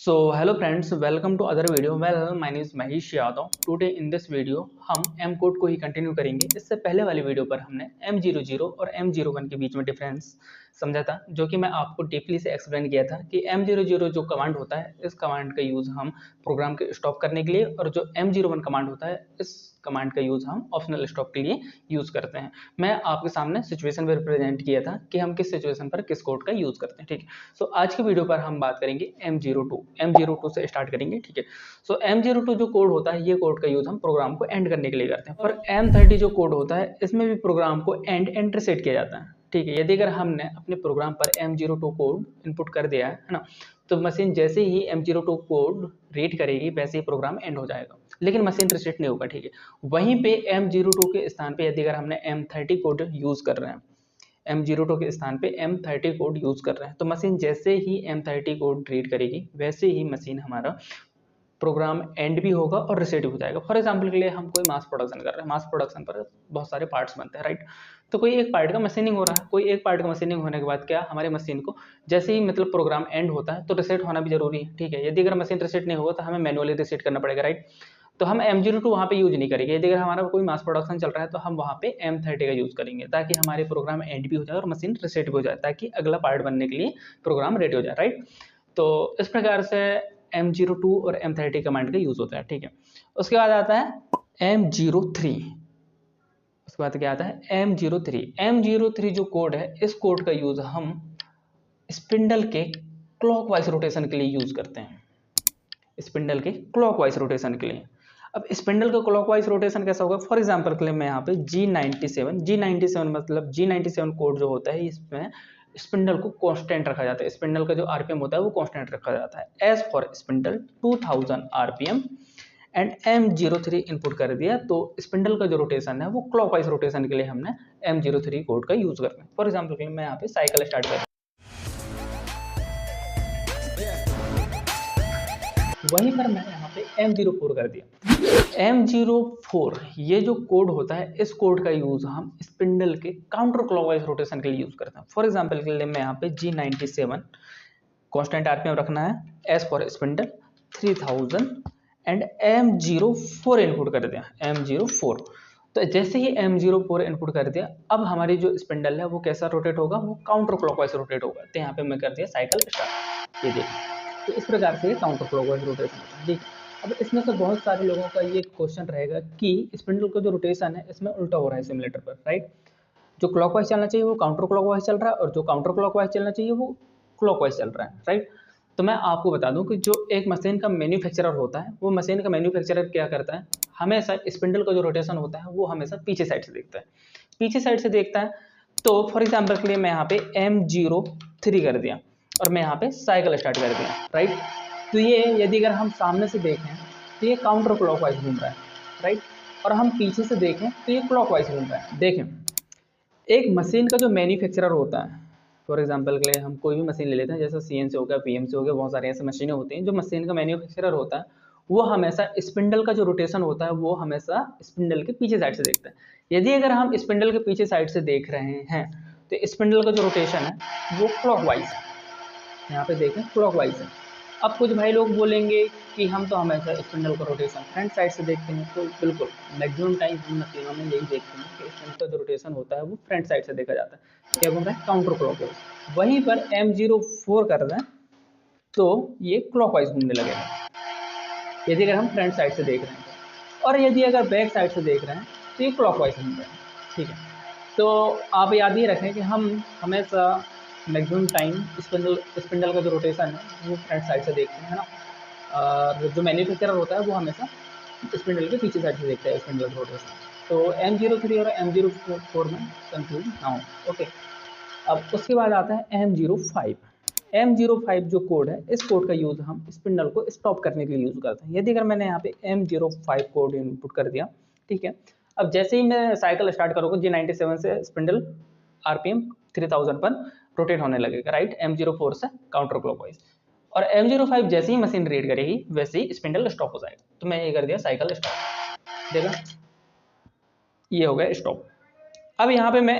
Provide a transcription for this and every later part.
Hello friends, welcome to other video. Well, my name is Mahesh Yadav. Today in this video हम M code को ही continue करेंगे। इससे पहले वाली video पर हमने M00 और M01 के बीच में डिफरेंस समझा था, जो कि मैं आपको डीपली से एक्सप्लेन किया था कि M00 जो कमांड होता है, इस कमांड का यूज़ हम प्रोग्राम के स्टॉप करने के लिए, और जो M01 कमांड होता है, इस कमांड का यूज़ हम ऑप्शनल स्टॉप के लिए यूज़ करते हैं। मैं आपके सामने सिचुएशन भी रिप्रेजेंट किया था कि हम किस सिचुएशन पर किस कोड का यूज़ करते हैं। ठीक है, सो आज की वीडियो पर हम बात करेंगे M02 से स्टार्ट करेंगे। ठीक है, सो M02 जो कोड होता है, ये कोड का यूज़ हम प्रोग्राम को एंड करने के लिए करते हैं। और M30 जो कोड होता है, इसमें भी प्रोग्राम को एंड रीसेट किया जाता है। ठीक है, यदि अगर हमने अपने प्रोग्राम पर M02 कोड इनपुट कर दिया है ना, तो मशीन जैसे ही M02 कोड रीड करेगी वैसे ही प्रोग्राम एंड हो जाएगा, लेकिन मशीन रीसेट नहीं होगा। ठीक है, वहीं पे M02 के स्थान पे यदि अगर हमने M30 कोड यूज़ कर रहे हैं, M02 के स्थान पे M30 कोड यूज़ कर रहे हैं, तो मशीन जैसे ही M30 कोड रीड करेगी वैसे ही मशीन हमारा प्रोग्राम एंड भी होगा और रीसेट भी हो जाएगा। फॉर एग्जांपल के लिए हम कोई मास प्रोडक्शन कर रहे हैं, मास प्रोडक्शन पर बहुत सारे पार्ट्स बनते हैं, राइट। तो कोई एक पार्ट का मशीनिंग हो रहा है, कोई एक पार्ट का मशीनिंग होने के बाद क्या हमारे मशीन को जैसे ही मतलब प्रोग्राम एंड होता है तो रीसेट होना भी जरूरी है। ठीक है, यदि अगर मशीन रीसेट नहीं होगा तो हमें मैनुअली रीसेट करना पड़ेगा, राइट। तो हम M02 वहाँ पे यूज नहीं करेंगे। यदि अगर हमारा कोई मास प्रोडक्शन चल रहा है तो हम वहाँ पे M30 का यूज करेंगे, ताकि हमारे प्रोग्राम एंड भी हो जाए और मशीन रीसेट भी हो जाए, ताकि अगला पार्ट बनने के लिए प्रोग्राम रेडी हो जाए, राइट। तो इस प्रकार से M02 और M30 कमांड का यूज होता है। ठीक है, उसके बाद आता है M03। उसके बाद क्या आता है M03 जो कोड है, इस कोड का यूज हम स्पिंडल के क्लॉकवाइज रोटेशन के लिए यूज करते हैं। स्पिंडल के क्लॉकवाइज रोटेशन के लिए। अब स्पिंडल का क्लॉकवाइज रोटेशन कैसा होगा? फॉर एग्जांपल के लिए मैं यहाँ पे G97 मतलब G97 कोड जो होता है, इसमें स्पिंडल को कांस्टेंट रखा जाता है। स्पिंडल का जो आरपीएम होता है वो कांस्टेंट रखा जाता है। As for spindle 2000 RPM and M03 input कर दिया, तो स्पिंडल का जो रोटेशन है वो क्लॉकवाइज रोटेशन के लिए हमने M03 कोड का यूज करना है। फॉर एग्जांपल के लिए मैं यहाँ पे साइकिल स्टार्ट करता हूँ, वहीं पर मैंने यहाँ पे M04 कर दिया। M04 ये जो कोड होता है, इस कोड का यूज हम स्पिंडल के काउंटर क्लॉकवाइज रोटेशन के लिए यूज करते हैं। फॉर एग्जांपल के लिए मैं यहाँ पे G97 कांस्टेंट आरपीएम रखना है, as for spindle 3000 and M04 input कर दिया। M04, तो जैसे ही M04 इनपुट कर दिया, अब हमारी जो स्पिंडल है वो कैसा रोटेट होगा? वो काउंटर क्लॉकवाइज रोटेट होगा। तो यहाँ पे मैं कर दिया साइकिल स्टार्ट, ये देखिए। तो इस प्रकार से काउंटर क्लॉकवाइज रोटेशन होता है। ठीक, अब इसमें से बहुत सारे लोगों का ये क्वेश्चन रहेगा कि स्पिंडल का जो रोटेशन है इसमें उल्टा हो रहा है सिमुलेटर पर, राइट। जो क्लॉकवाइज चलना चाहिए वो काउंटर क्लॉकवाइज चल रहा है, और जो काउंटर क्लॉकवाइज चलना चाहिए वो क्लॉकवाइज चल रहा है, राइट। तो मैं आपको बता दूं कि जो एक मशीन का मैन्युफैक्चरर होता है, वो मशीन का मैन्युफैक्चरर क्या करता है, हमेशा स्पिंडल का जो रोटेशन होता है वो हमेशा पीछे साइड से देखता है, पीछे साइड से देखता है। तो फॉर एग्जाम्पल के लिए मैं यहाँ पे M03 कर दिया और मैं यहाँ पे साइकिल स्टार्ट कर दिया, राइट। तो ये यदि अगर हम सामने से देखें तो ये काउंटर क्लॉकवाइज घूम रहा है, राइट। और हम पीछे से देखें तो ये क्लॉकवाइज घूम रहा है। देखें, एक मशीन का जो मैन्युफैक्चरर होता है, फॉर एग्जांपल के लिए हम कोई भी मशीन ले लेते हैं, जैसे CNC हो गया, PMC हो गया, बहुत सारी ऐसी मशीनें होती हैं। जो मशीन का मैन्युफैक्चरर होता है वो हमेशा स्पिंडल का जो रोटेशन होता है वो हमेशा स्पिंडल के पीछे साइड से देखता है। यदि अगर हम स्पिंडल के पीछे साइड से देख रहे हैं तो स्पिंडल का जो रोटेशन है वो क्लॉकवाइज है। यहाँ पे देखें, क्लॉकवाइज है। अब कुछ भाई लोग बोलेंगे कि हम तो हमेशा स्पिंडल का रोटेशन फ्रंट साइड से देखते हैं, तो बिल्कुल मैक्सिमम टाइम हम मशीनों में यही देखते हैं कि स्पिंडल का जो रोटेशन होता है वो फ्रंट साइड से देखा जाता है। क्या घूम रहा है? Counter clockwise. वहीं पर M04 कर रहे हैं तो ये क्लॉकवाइज घूमने लगेगा, यदि अगर हम फ्रंट साइड से देख रहे हैं तो। और यदि अगर बैक साइड से देख रहे हैं तो ये क्लॉकवाइज घूम रहे हैं। ठीक है, तो आप याद ही रखें कि हम हमेशा मैक्सिमम टाइम स्पिंडल का जो रोटेशन है वो फ्रंट साइड से देखते हैं, है ना। और जो मैन्युफैक्चरर होता है वो हमेशा स्पिंडल के पीछे साइड से देखता है स्पिंडल का रोटेशन। तो M03 और M04 में कंफ्यूज ना हो, ओके। अब उसके बाद आता है M05। M05 जो कोड है, इस कोड का यूज़ हम स्पिंडल को स्टॉप करने के लिए यूज़ करते हैं। यदि अगर मैंने यहाँ पे M05 कोड इनपुट कर दिया, ठीक है। अब जैसे ही मैं साइकिल स्टार्ट करूँगा G97 से स्पिंडल RPM 3000 पर रोटेट होने लगेगा, राइट, M04 से काउंटर क्लॉकवाइज। और M05 जैसे ही मशीन रीड करेगी वैसे ही स्पिंडल स्टॉप हो जाएगा। तो मैं ये कर दिया साइकिल स्टॉप, देखा, ये हो गया स्टॉप। अब यहाँ पे मैं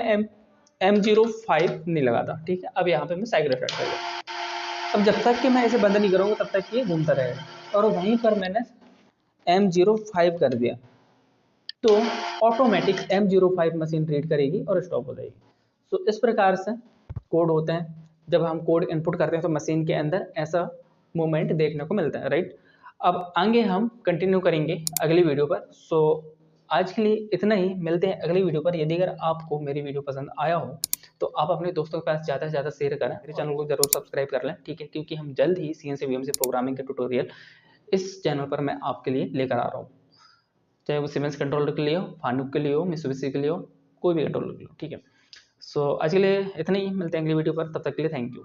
M05 नहीं लगाता, ठीक है। अब यहाँ पे मैं साइकिल स्टार्ट कर दिया, अब जब तक कि मैं इसे बंद नहीं करूँगा तब तक ये घूमता रहेगा, और वहीं पर मैंने M05 कर दिया तो ऑटोमेटिक M05 मशीन रीड करेगी और स्टॉप हो जाएगी। तो इस प्रकार से कोड होते हैं। जब हम कोड इनपुट करते हैं तो मशीन के अंदर ऐसा मूवमेंट देखने को मिलता है, राइट। अब आगे हम कंटिन्यू करेंगे अगली वीडियो पर। सो आज के लिए इतना ही, मिलते हैं अगली वीडियो पर। यदि अगर आपको मेरी वीडियो पसंद आया हो तो आप अपने दोस्तों के पास ज़्यादा से ज़्यादा शेयर करें, मेरे चैनल को जरूर सब्सक्राइब कर लें, ठीक है, क्योंकि हम जल्द ही CNC VMC प्रोग्रामिंग के ट्यूटोरियल इस चैनल पर मैं आपके लिए लेकर आ रहा हूँ। चाहे वो सीमेंस कंट्रोलर के लिए हो, फानुक के लिए हो, मित्सुबिशी के लिए हो, कोई भी कंट्रोलर के लिए हो, ठीक है। सो आज के लिए इतना ही, मिलते हैं अगली वीडियो पर, तब तक के लिए थैंक यू।